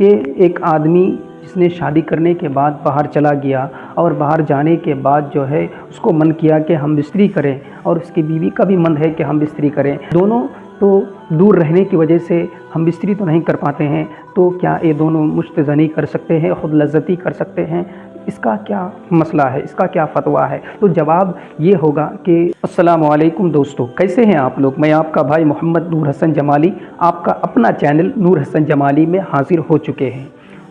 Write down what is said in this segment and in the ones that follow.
کہ ایک آدمی جس نے شادی کرنے کے بعد باہر چلا گیا اور باہر جانے کے بعد جو ہے اس کو من کیا کہ ہم بستری کریں، اور اس کی بیوی کا بھی من ہے کہ ہم بستری کریں، دونوں تو دور رہنے کی وجہ سے ہم بستری تو نہیں کر پاتے ہیں، تو کیا یہ دونوں مشت زنی کر سکتے ہیں، خود لذتی کر سکتے ہیں؟ اس کا کیا مسئلہ ہے، اس کا کیا فتویٰ ہے؟ تو جواب یہ ہوگا کہ السلام علیکم دوستو، کیسے ہیں آپ لوگ؟ میں آپ کا بھائی محمد نور حسن جمالی آپ کا اپنا چینل نور حسن جمالی میں حاضر ہو چکے ہیں۔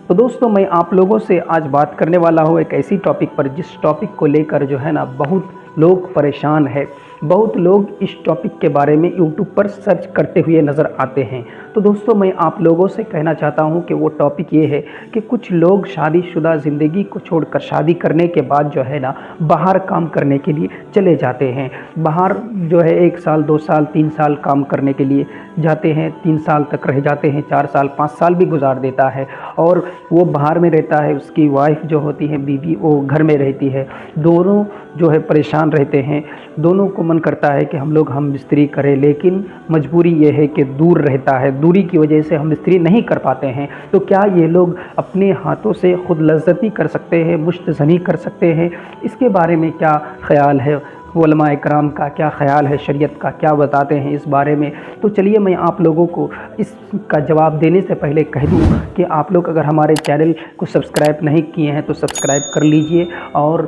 تو دوستو، میں آپ لوگوں سے آج بات کرنے والا ہوں ایک ایسی ٹاپک پر جس ٹاپک کو لے کر جو ہے نا بہت لوگ پریشان ہیں، بہت لوگ اس ٹاپک کے بارے میں یوٹیوب پر سرچ کرتے ہوئے نظر آتے ہیں۔ تو دوستو، میں آپ لوگوں سے کہنا چاہتا ہوں کہ وہ ٹاپک یہ ہے کہ کچھ لوگ شادی شدہ زندگی کو چھوڑ کر شادی کرنے کے بعد جو ہے نا باہر کام کرنے کے لیے چلے جاتے ہیں، باہر جو ہے 1 سال 2 سال 3 سال کام کرنے کے لیے جاتے ہیں، 3 سال تک رہ جاتے ہیں، 4 سال 5 سال بھی گزار دیتا ہے، اور وہ باہر میں رہتا ہے، اس کی وائف جو ہوتی ہے بیوی وہ گھر میں رہتی ہے، دونوں جو ہے پریشان رہتے ہیں، دونوں کو من کرتا ہے کہ ہم لوگ ہم بستری کریں، لیکن مجبوری یہ ہے کہ دور رہتا ہے، دوری کی وجہ سے ہم بستری نہیں کر پاتے ہیں۔ تو کیا یہ لوگ اپنے ہاتھوں سے خود لذتی کر سکتے ہیں، مشت زنی کر سکتے ہیں؟ اس کے بارے میں کیا خیال ہے علماء اکرام کا، کیا خیال ہے شریعت کا، کیا بتاتے ہیں اس بارے میں؟ تو چلیے میں آپ لوگوں کو اس کا جواب دینے سے پہلے کہہ دوں کہ آپ لوگ اگر ہمارے چینل کو سبسکرائب نہیں کیے ہیں تو سبسکرائب کر لیجئے اور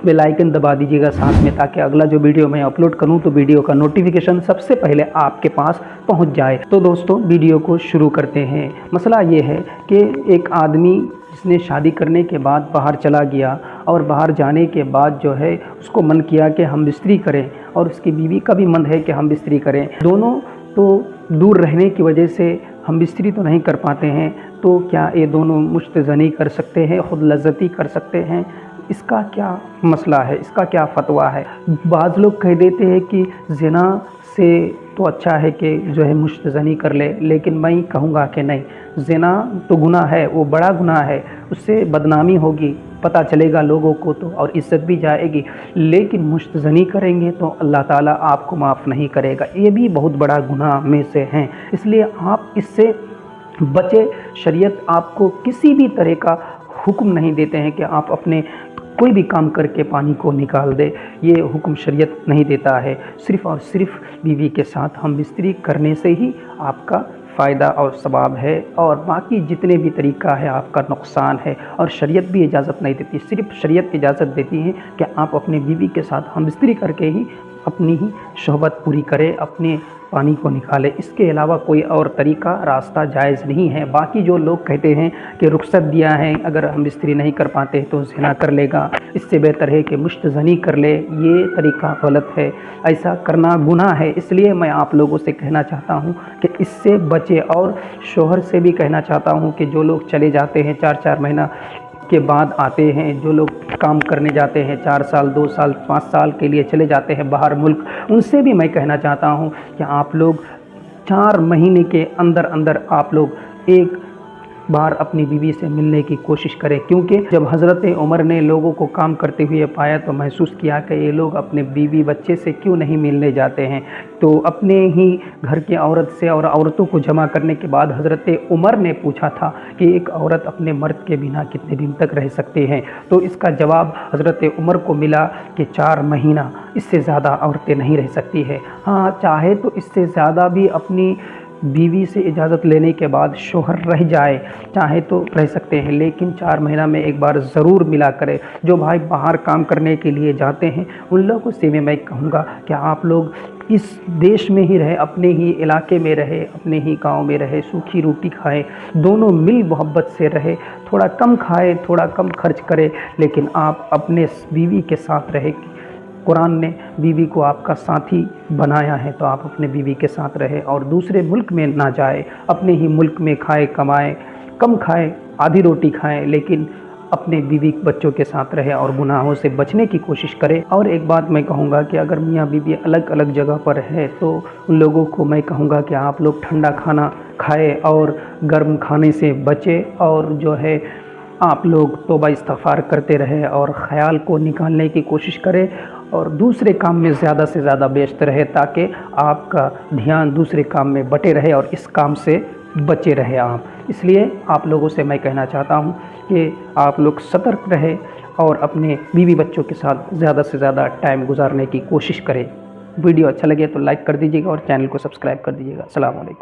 بیل آئیکن دبا دیجیے گا ساتھ میں، تاکہ اگلا جو ویڈیو میں اپلوڈ کروں تو ویڈیو کا نوٹیفیکیشن سب سے پہلے آپ کے پاس پہنچ جائے۔ تو دوستو، ویڈیو کو شروع کرتے ہیں۔ مسئلہ یہ ہے کہ ایک آدمی جس نے شادی کرنے کے بعد باہر چلا گیا اور باہر جانے کے بعد جو ہے اس کو من کیا کہ ہم بستری کریں، اور اس کی بیوی کا بھی من ہے کہ ہم بستری کریں، دونوں تو دور رہنے کی وجہ سے ہم بستری تو نہیں کر پاتے ہیں، تو کیا یہ دونوں مشت زنی کر سکتے ہیں، خود لذتی کر سکتے ہیں؟ اس کا کیا مسئلہ ہے، اس کا کیا فتویٰ ہے؟ بعض لوگ کہہ دیتے ہیں کہ زنا سے تو اچھا ہے کہ جو ہے مشت زنی کر لے، لیکن میں کہوں گا کہ نہیں، زنا تو گناہ ہے، وہ بڑا گناہ ہے، اس سے بدنامی ہوگی، پتہ چلے گا لوگوں کو تو، اور عزت بھی جائے گی، لیکن مشت زنی کریں گے تو اللہ تعالیٰ آپ کو معاف نہیں کرے گا، یہ بھی بہت بڑا گناہ میں سے ہیں، اس لیے آپ اس سے بچے۔ شریعت آپ کو کسی بھی طرح کا حکم نہیں دیتے ہیں کہ آپ اپنے کوئی بھی کام کر کے پانی کو نکال دے، یہ حکم شریعت نہیں دیتا ہے، صرف اور صرف بیوی کے ساتھ ہم بستری کرنے سے ہی آپ کا فائدہ اور ثواب ہے، اور باقی جتنے بھی طریقہ ہے آپ کا نقصان ہے، اور شریعت بھی اجازت نہیں دیتی، صرف شریعت اجازت دیتی ہے کہ آپ اپنے بیوی کے ساتھ ہم بستری کر کے ہی اپنی ہی شہوت پوری کرے، اپنے پانی کو نکالے، اس کے علاوہ کوئی اور طریقہ راستہ جائز نہیں ہے۔ باقی جو لوگ کہتے ہیں کہ رخصت دیا ہے، اگر ہم بستری نہیں کر پاتے تو زنا کر لے گا، اس سے بہتر ہے کہ مشت زنی کر لے، یہ طریقہ غلط ہے، ایسا کرنا گناہ ہے، اس لیے میں آپ لوگوں سے کہنا چاہتا ہوں کہ اس سے بچے، اور شوہر سے بھی کہنا چاہتا ہوں کہ جو لوگ چلے جاتے ہیں 4 مہینہ کے بعد آتے ہیں، جو لوگ کام کرنے جاتے ہیں 4 سال 2 سال 5 سال کے لیے چلے جاتے ہیں باہر ملک، ان سے بھی میں کہنا چاہتا ہوں کہ آپ لوگ 4 مہینے کے اندر اندر آپ لوگ ایک بار اپنی بیوی سے ملنے کی کوشش کریں، کیونکہ جب حضرت عمر نے لوگوں کو کام کرتے ہوئے پایا تو محسوس کیا کہ یہ لوگ اپنے بیوی بچے سے کیوں نہیں ملنے جاتے ہیں، تو اپنے ہی گھر کی عورت سے اور عورتوں کو جمع کرنے کے بعد حضرت عمر نے پوچھا تھا کہ ایک عورت اپنے مرد کے بنا کتنے دن تک رہ سکتے ہیں، تو اس کا جواب حضرت عمر کو ملا کہ 4 مہینہ، اس سے زیادہ عورتیں نہیں رہ سکتی ہیں۔ ہاں، چاہے تو اس سے زیادہ بھی اپنی بیوی سے اجازت لینے کے بعد شوہر رہ جائے، چاہے تو رہ سکتے ہیں، لیکن 4 مہینہ میں ایک بار ضرور ملا کرے۔ جو بھائی باہر کام کرنے کے لیے جاتے ہیں ان لوگوں سے میں کہوں گا کہ آپ لوگ اس دیش میں ہی رہے، اپنے ہی علاقے میں رہے، اپنے ہی گاؤں میں رہے، سوکھی روٹی کھائیں، دونوں مل محبت سے رہے، تھوڑا کم کھائے، تھوڑا کم خرچ کرے، لیکن آپ اپنے بیوی کے ساتھ رہے۔ قرآن نے بیوی کو آپ کا ساتھی بنایا ہے، تو آپ اپنے بیوی کے ساتھ رہے اور دوسرے ملک میں نہ جائے، اپنے ہی ملک میں کھائے، کمائے، کم کھائے، آدھی روٹی کھائیں، لیکن اپنے بیوی بچوں کے ساتھ رہے اور گناہوں سے بچنے کی کوشش کرے۔ اور ایک بات میں کہوں گا کہ اگر میاں بیوی الگ الگ جگہ پر ہے تو ان لوگوں کو میں کہوں گا کہ آپ لوگ ٹھنڈا کھانا کھائے اور گرم کھانے سے بچے، اور جو ہے آپ لوگ توبہ استغفار کرتے رہے اور خیال کو نکالنے کی کوشش کریں، اور دوسرے کام میں زیادہ سے زیادہ بیست رہے، تاکہ آپ کا دھیان دوسرے کام میں بٹے رہے اور اس کام سے بچے رہے آپ۔ اس لیے آپ لوگوں سے میں کہنا چاہتا ہوں کہ آپ لوگ سترک رہے اور اپنے بیوی بچوں کے ساتھ زیادہ سے زیادہ ٹائم گزارنے کی کوشش کریں۔ ویڈیو اچھا لگے تو لائک کر دیجیے گا اور چینل کو سبسکرائب کر دیجیے گا۔ السلام علیکم۔